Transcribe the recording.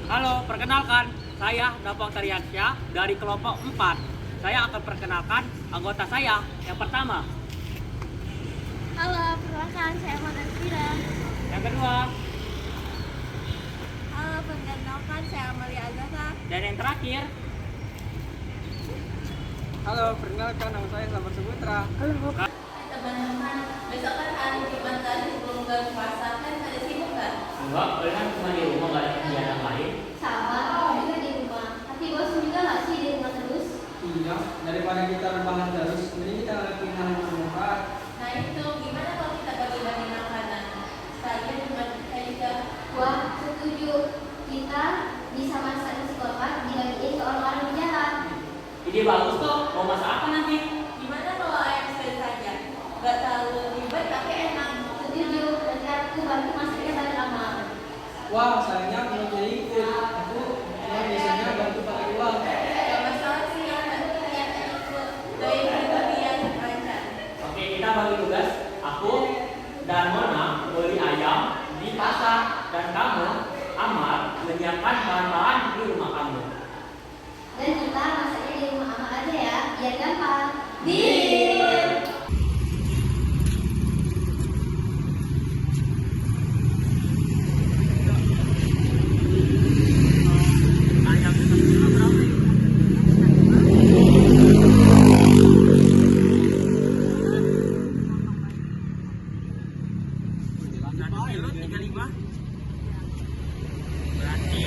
Halo, perkenalkan, saya Dapong Tariansyah dari kelompok 4. Saya akan perkenalkan anggota saya. Yang pertama. Halo, perkenalkan saya Madan Fira. Yang kedua. Halo, perkenalkan saya Amalia Agatha. Dan yang terakhir. Halo, perkenalkan nama saya Sabar Saputra. Halo. Teman-teman, besok kan hari Jumat tadi sebelum bulan puasa kan ada sibuk nggak? Enggak, kalian cuma di rumah, nggak ada kegiatan lain. Sama, aku juga di rumah. Tapi bosan juga nggak sih di rumah terus? Iya, daripada kita rebahan terus, mending kita lakuin hal yang bermanfaat. Nah itu gimana kalau kita bagi-bagi makanan? Saya Jumat kita juga. Wah, setuju. Kita bisa masak nasi kotak dibagiin ke orang-orang jahat. Ide bagus tuh. Mau masak apa nanti? Gimana kalau ayam sekali saja? Gak terlalu ribet tapi enak. Setuju. Nanti aku bantu masaknya bareng Amal. Wah, sayangnya belum jadi ikut. Aku cuma biasanya bantu pakai uang. Gak masalah sih ya, nanti kalian ikut. Dari bagian rancang. Oke, kita bagi tugas. Aku dan Mona beli ayam di pasar. Dan kamu, Amar, menyiapkan bahan-bahan di rumah kamu. Dan kita masaknya di rumah Amal aja ya, biar gampang. Deal. Kilo 35. Berarti